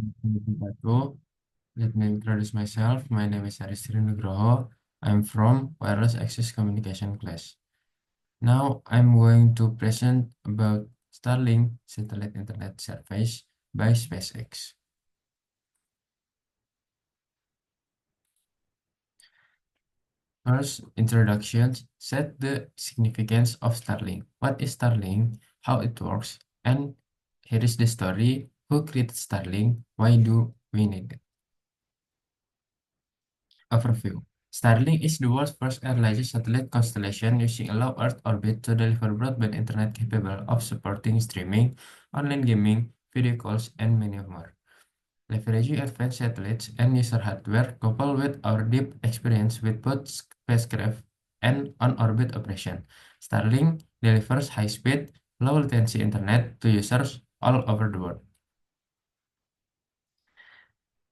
Wabarakatuh. Let me introduce myself. My name is Aristri Nugroho. I'm from Wireless Access Communication class. Now I'm going to present about Starlink satellite internet service by SpaceX. First, introduction set the significance of Starlink. What is Starlink? How it works? And here is the story. Who created Starlink? Why do we need it? Overview. Starlink is the world's first and largest satellite constellation using a low Earth orbit to deliver broadband internet capable of supporting streaming, online gaming, video calls, and many more. Leveraging advanced satellites and user hardware coupled with our deep experience with both spacecraft and on-orbit operation, Starlink delivers high-speed, low-latency internet to users all over the world.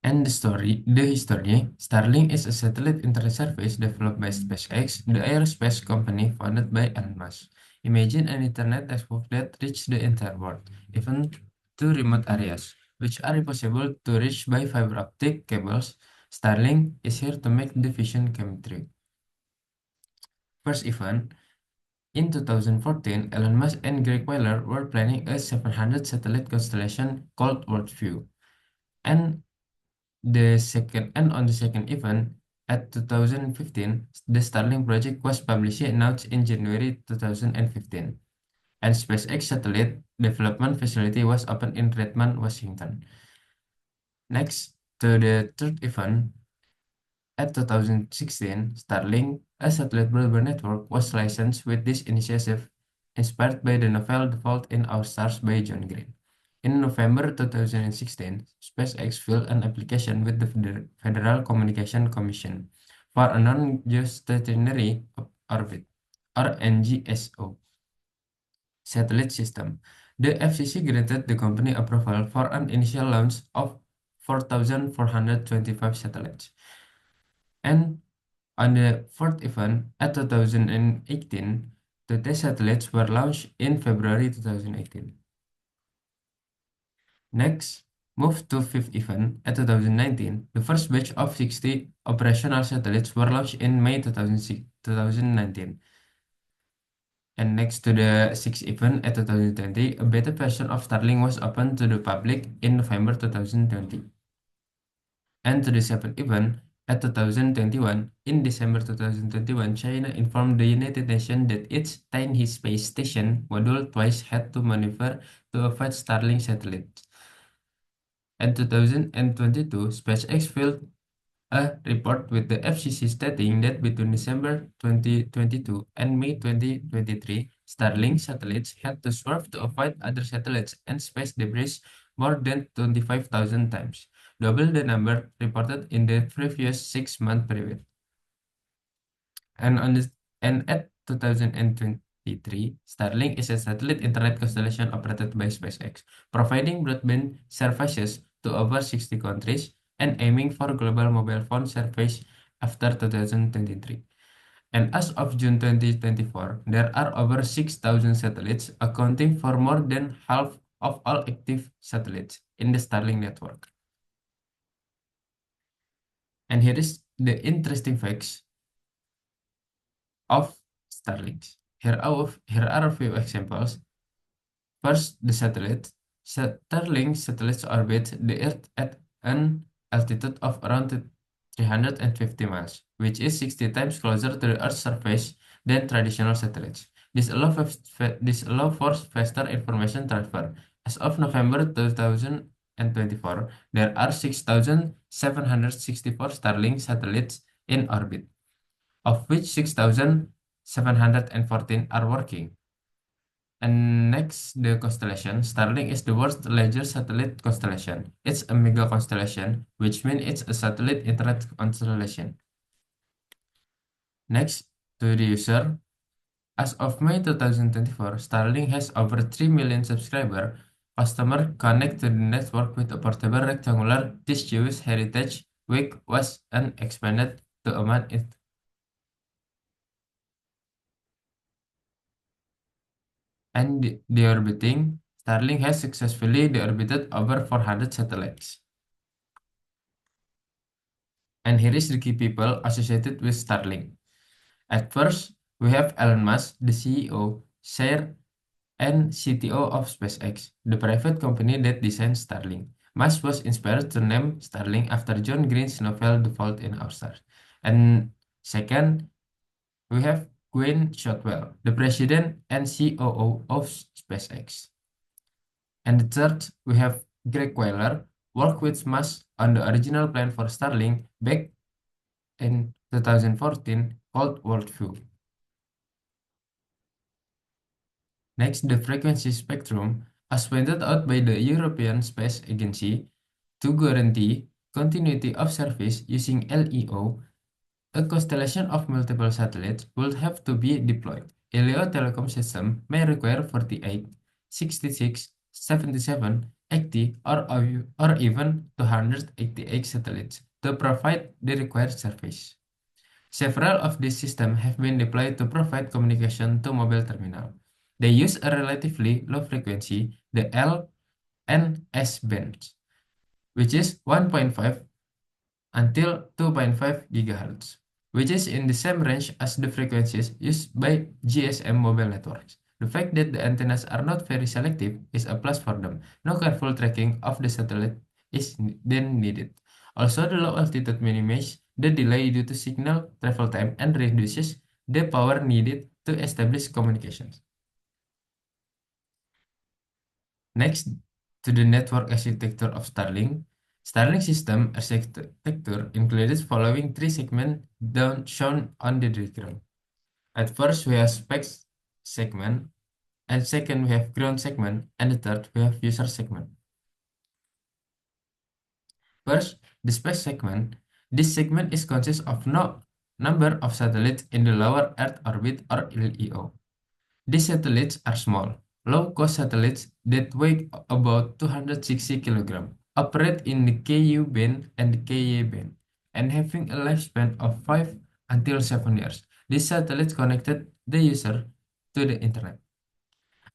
And the history, Starlink is a satellite internet service developed by SpaceX, the aerospace company founded by Elon Musk. Imagine an internet network that reaches the entire world, even to remote areas, which are impossible to reach by fiber optic cables. Starlink is here to make the vision come true. First event, in 2014, Elon Musk and Greg Wheeler were planning a 700 satellite constellation called Worldview. And on the second event, at 2015, the Starlink project was publicly announced in January 2015, and SpaceX satellite development facility was opened in Redmond, Washington. Next, to the third event, at 2016, Starlink, a satellite broadband network, was licensed with this initiative inspired by the novel The Fault in Our Stars by John Green. In November 2016, SpaceX filed an application with the Federal Communication Commission for a non-geostationary orbit, or NGSO, satellite system. The FCC granted the company approval for an initial launch of 4,425 satellites. And on the fourth event at 2018, the test satellites were launched in February 2018. Next, move to fifth event at 2019. The first batch of 60 operational satellites were launched in May 2019. And next to the sixth event at 2020, a beta version of Starlink was opened to the public in November 2020. And to the seventh event at 2021, in December 2021, China informed the United Nations that its tiny space station module twice had to maneuver to avoid Starlink satellites. In 2022, SpaceX filed a report with the FCC stating that between December 2022 and May 2023, Starlink satellites had to swerve to avoid other satellites and space debris more than 25,000 times, double the number reported in the previous 6-month period. And on this, and at 2023, Starlink is a satellite internet constellation operated by SpaceX, providing broadband services to over 60 countries and aiming for global mobile phone service after 2023. And as of June 2024, there are over 6,000 satellites, accounting for more than half of all active satellites in the Starlink network. And here is the interesting facts of Starlink. Here are a few examples. First, the satellite. Starlink satellites orbit the Earth at an altitude of around 350 miles, which is 60 times closer to the Earth's surface than traditional satellites. This allows for faster information transfer. As of November 2024, there are 6,764 Starlink satellites in orbit, of which 6,714 are working. And next, the constellation. Starlink is the world's largest satellite constellation. It's a mega constellation, which means it's a satellite internet constellation. Next, to the user. As of May 2024, Starlink has over 3 million subscribers. Customers connect to the network with a portable rectangular dish. Jewish Heritage Week was an expanded to a month. And deorbiting, Starlink has successfully deorbited over 400 satellites. And here is the key people associated with Starlink. At first, we have Elon Musk, the CEO, Chair, and CTO of SpaceX, the private company that designed Starlink. Musk was inspired to name Starlink after John Green's novel The Fault in Our Stars. And second, we have Gwynne Shotwell, the president and COO of SpaceX. And the third, we have Greg Weiler, worked with Musk on the original plan for Starlink back in 2014 called Worldview. Next, the frequency spectrum, as pointed out by the European Space Agency, to guarantee continuity of service using LEO, a constellation of multiple satellites would have to be deployed. A LEO telecom system may require 48, 66, 77, 80, or even 288 satellites to provide the required service. Several of these systems have been deployed to provide communication to mobile terminal. They use a relatively low frequency, the L and S bands, which is 1.5 until 2.5 GHz, which is in the same range as the frequencies used by GSM mobile networks. The fact that the antennas are not very selective is a plus for them. No careful tracking of the satellite is then needed. Also, the low altitude minimizes the delay due to signal travel time and reduces the power needed to establish communications. Next, to the network architecture of Starlink. Starlink system architecture includes following three segments shown on the diagram. At first, we have specs segment, and second, we have ground segment, and the third, we have user segment. First, the space segment. This segment is consists of no number of satellites in the lower Earth orbit or LEO. These satellites are small, low-cost satellites that weigh about 260 kilograms, operate in the Ku band and the Ka band, and having a lifespan of 5 until 7 years. These satellites connected the user to the internet.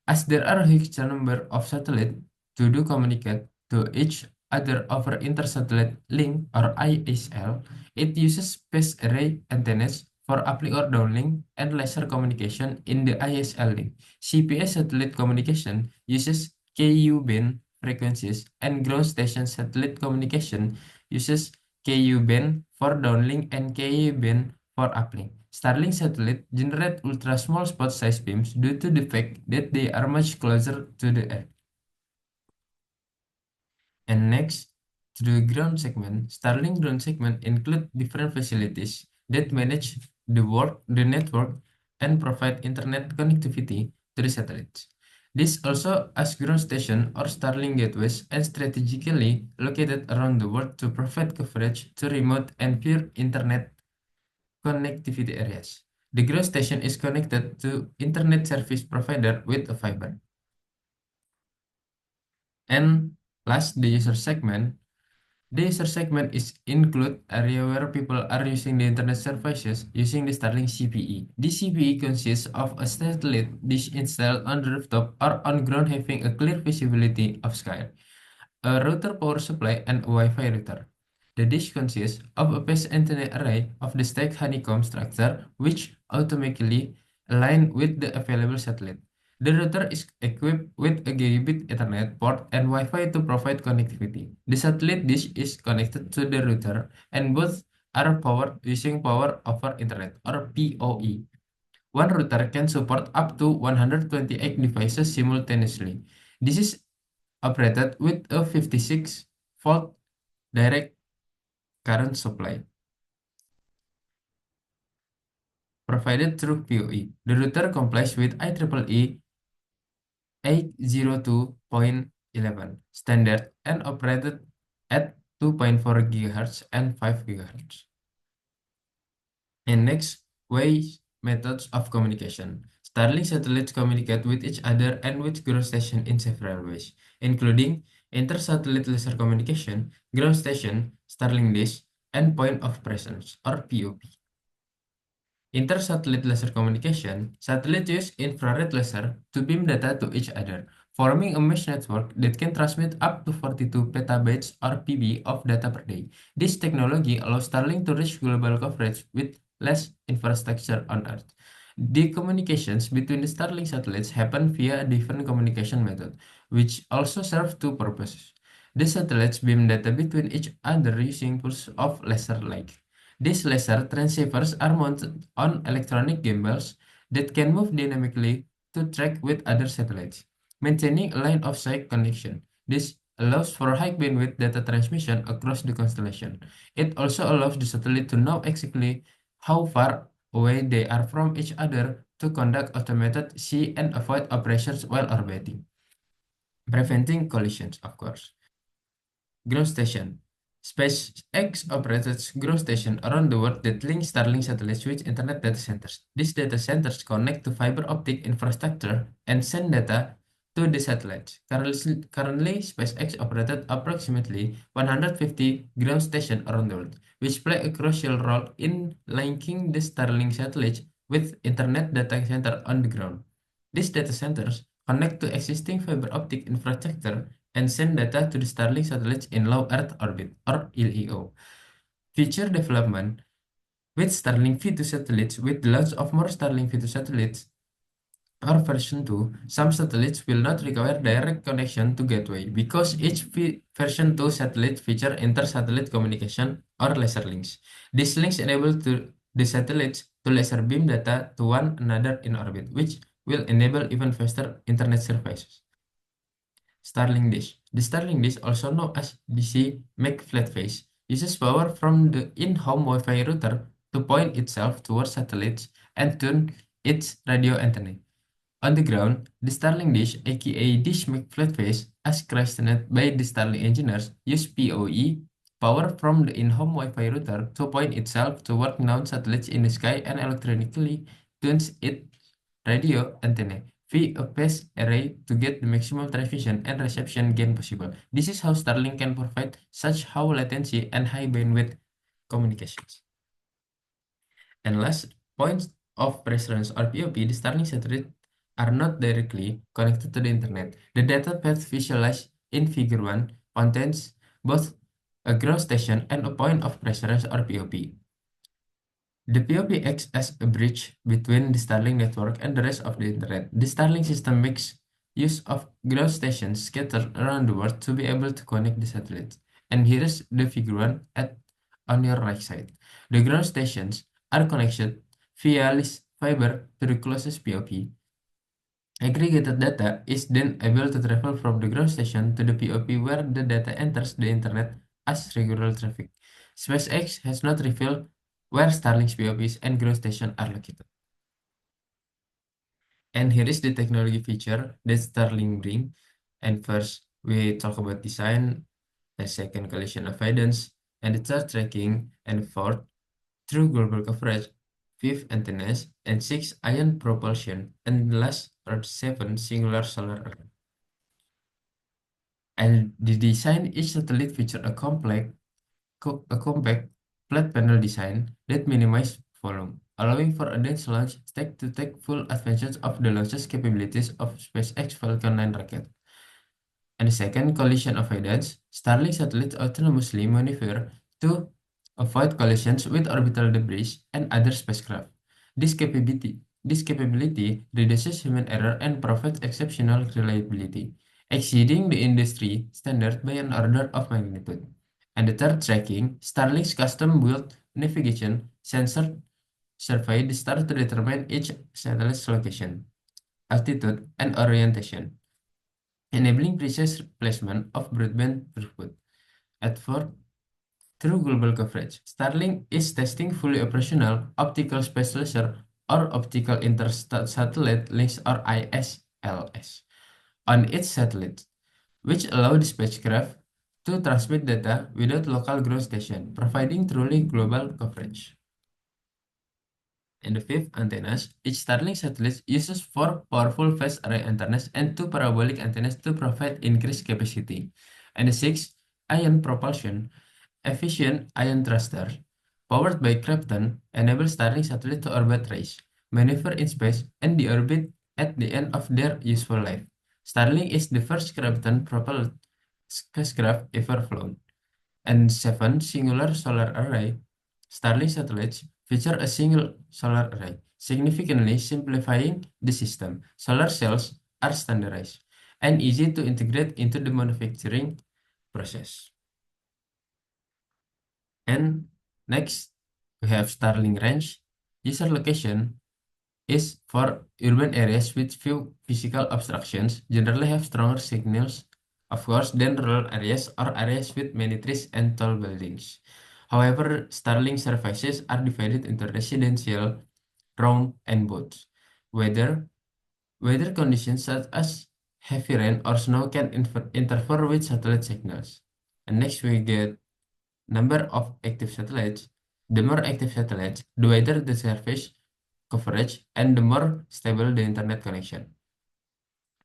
As there are a huge number of satellites to do communicate to each other over intersatellite link or ISL, it uses space array antennas for uplink or downlink and laser communication in the ISL link. CPS satellite communication uses Ku band frequencies, and ground station satellite communication uses Ku band for downlink and Ka band for uplink. Starlink satellites generate ultra-small spot-size beams due to the fact that they are much closer to the Earth. And next, to the ground segment, Starlink ground segment include different facilities that manage the network, and provide internet connectivity to the satellites. This also has ground station or Starlink gateways and strategically located around the world to provide coverage to remote and pure internet connectivity areas. The ground station is connected to internet service provider with a fiber. And last, the user segment. The user segment is include area where people are using the internet services using the Starlink CPE. This CPE consists of a satellite dish installed on the rooftop or on ground having a clear visibility of sky, a router power supply, and a Wi-Fi router. The dish consists of a base antenna array of the stacked honeycomb structure, which automatically align with the available satellite. The router is equipped with a gigabit Ethernet port and Wi-Fi to provide connectivity. The satellite dish is connected to the router, and both are powered using power over Internet or PoE. One router can support up to 128 devices simultaneously. This is operated with a 56-volt direct current supply provided through PoE. The router complies with IEEE 802.11 standard and operated at 2.4 GHz and 5 GHz. And next, ways methods of communication. Starlink satellites communicate with each other and with ground station in several ways, including inter-satellite laser communication, ground station, Starlink dish, and point of presence or POP. Inter-satellite laser communication, satellites use infrared laser to beam data to each other. forming a mesh network that can transmit up to 42 petabytes or PB of data per day. This technology allows Starlink to reach global coverage with less infrastructure on Earth. The communications between the Starlink satellites happen via a different communication method, which also serve two purposes. The satellites beam data between each other using pulses of laser light. These laser transceivers are mounted on electronic gimbals that can move dynamically to track with other satellites, maintaining a line of sight connection. This allows for high bandwidth data transmission across the constellation. It also allows the satellite to know exactly how far away they are from each other to conduct automated see and avoid operations while orbiting, preventing collisions, of course. Ground station. SpaceX operates ground station around the world that link Starlink satellites with internet data centers. These data centers connect to fiber optic infrastructure and send data to the satellites. Currently, SpaceX operated approximately 150 ground stations around the world, which play a crucial role in linking the Starlink satellites with internet data center on the ground. These data centers connect to existing fiber optic infrastructure and send data to the Starlink satellites in low Earth orbit, or LEO. Future development with Starlink V2 satellites, with the launch of more Starlink V2 satellites, or version 2, some satellites will not require direct connection to gateway because each version 2 satellite feature inter-satellite communication or laser links. These links enable the satellites to laser beam data to one another in orbit, which will enable even faster internet services. Starlink Dish. The Starlink Dish, also known as DC Mac Flatface, uses power from the in-home Wi-Fi router to point itself towards satellites and tune its radio antenna. On the ground, the Starlink Dish, aka Dish Mac Flatface, as christened by the Starlink engineers, use PoE power from the in-home Wi-Fi router to point itself toward known satellites in the sky and electronically tunes its radio antenna via a phased array to get the maximum transmission and reception gain possible. This is how Starlink can provide such high latency and high bandwidth communications. And last, points of presence or POP, the Starlink satellites are not directly connected to the internet. The data path visualized in Figure 1 contains both a ground station and a point of presence or POP. The POP acts as a bridge between the Starlink network and the rest of the internet. The Starlink system makes use of ground stations scattered around the world to be able to connect the satellites. And here is the Figure 1 on your right side. The ground stations are connected via Lis fiber to the closest POP. Aggregated data is then able to travel from the ground station to the POP where the data enters the internet as regular traffic. SpaceX has not revealed where Starlink's POPs and ground stations are located. And here is the technology feature that Starlink brings. And first, we talk about design, the second collision avoidance, and the third tracking, and fourth, true global coverage, fifth antennas, and sixth ion propulsion, and last are seven singular solar array. And the design each satellite feature a compact flat panel design that minimizes volume, allowing for a dense launch stack to take full advantage of the launches capabilities of SpaceX Falcon 9 rocket. And the second, collision avoidance. Starlink satellites autonomously maneuver to avoid collisions with orbital debris and other spacecraft. This capability reduces human error and provides exceptional reliability, exceeding the industry standard by an order of magnitude. And the third, tracking. Starlink's custom-built navigation sensor survey the star to determine each satellite's location, altitude, and orientation, enabling precise placement of broadband throughput. At fourth, through global coverage, Starlink is testing fully operational optical space laser or optical intersatellite links or ISLS on its satellites, which allow the spacecraft to transmit data without local ground station, providing truly global coverage. And the fifth, antennas. Each Starlink satellite uses four powerful phased array antennas and two parabolic antennas to provide increased capacity. And the sixth, ion propulsion. Efficient ion thrusters, powered by Krypton, enable Starlink satellites to orbit race, maneuver in space, and deorbit at the end of their useful life, Starlink is the first Graviton-propelled spacecraft ever flown, and seven singular solar array Starlink satellites feature a single solar array, significantly simplifying the system. Solar cells are standardized and easy to integrate into the manufacturing process. And next, we have Starlink range. User location is for urban areas with few physical obstructions, generally have stronger signals, of course, than rural areas or areas with many trees and tall buildings. However, Starlink services are divided into residential, roam, and boats. Weather, weather conditions such as heavy rain or snow can interfere with satellite signals. And next we get number of active satellites. The more active satellites, the wider the surface coverage and the more stable the internet connection.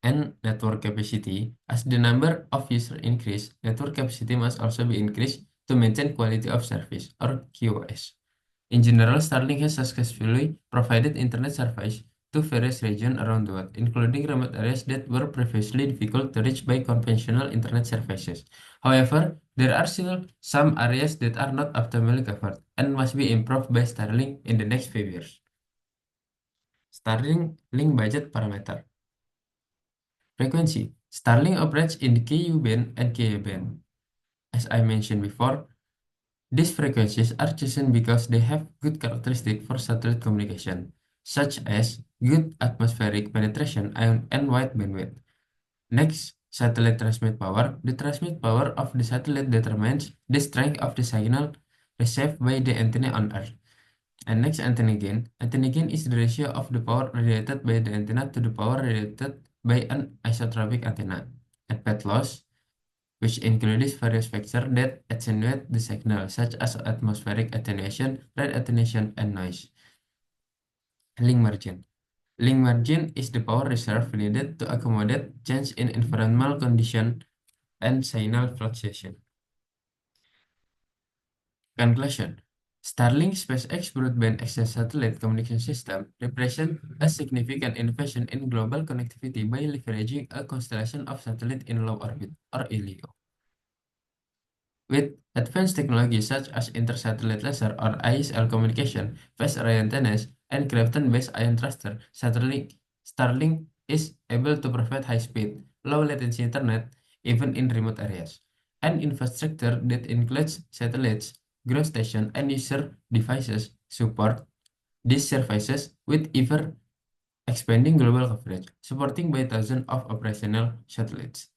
And network capacity, as the number of users increase, network capacity must also be increased to maintain quality of service or QoS. In general, Starlink has successfully provided internet service to various regions around the world, including remote areas that were previously difficult to reach by conventional internet services. However, there are still some areas that are not optimally covered and must be improved by Starlink in the next few years. Starlink link budget parameter. Frequency. Starlink operates in the Ku band and Ka band. As I mentioned before, these frequencies are chosen because they have good characteristics for satellite communication, such as good atmospheric penetration and wide bandwidth. Next, satellite transmit power. The transmit power of the satellite determines the strength of the signal received by the antenna on Earth. And next, antenna gain. Antenna gain is the ratio of the power radiated by the antenna to the power radiated by an isotropic antenna. And path loss, which includes various factors that attenuate the signal, such as atmospheric attenuation, rate attenuation, and noise. Link margin. Link margin is the power reserve needed to accommodate change in environmental condition and signal fluctuation. Conclusion. Starlink SpaceX broadband access satellite communication system represents a significant innovation in global connectivity by leveraging a constellation of satellites in low orbit, or LEO. With advanced technologies such as intersatellite laser or ISL communication, phased array antennas, and graviton-based ion thruster, Starlink is able to provide high-speed, low-latency internet even in remote areas. An infrastructure that includes satellites, ground station, and user devices support these services with ever expanding global coverage, supporting by thousands of operational satellites.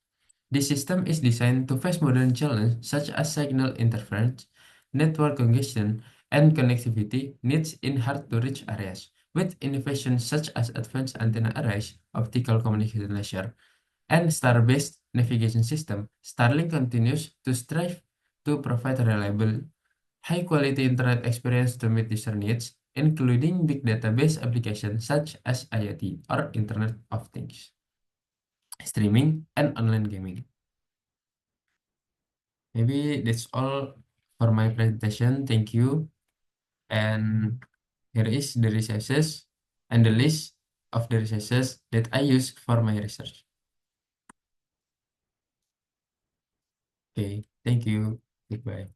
This system is designed to face modern challenges such as signal interference, network congestion, and connectivity needs in hard-to-reach areas. With innovations such as advanced antenna arrays, optical communication laser, and star-based navigation system, Starlink continues to strive to provide reliable, high-quality internet experience to meet user needs, including big database applications such as IoT or Internet of Things, streaming, and online gaming. Maybe that's all for my presentation. Thank you. And here is the resources and the list of the resources that I use for my research. Okay, thank you. Goodbye.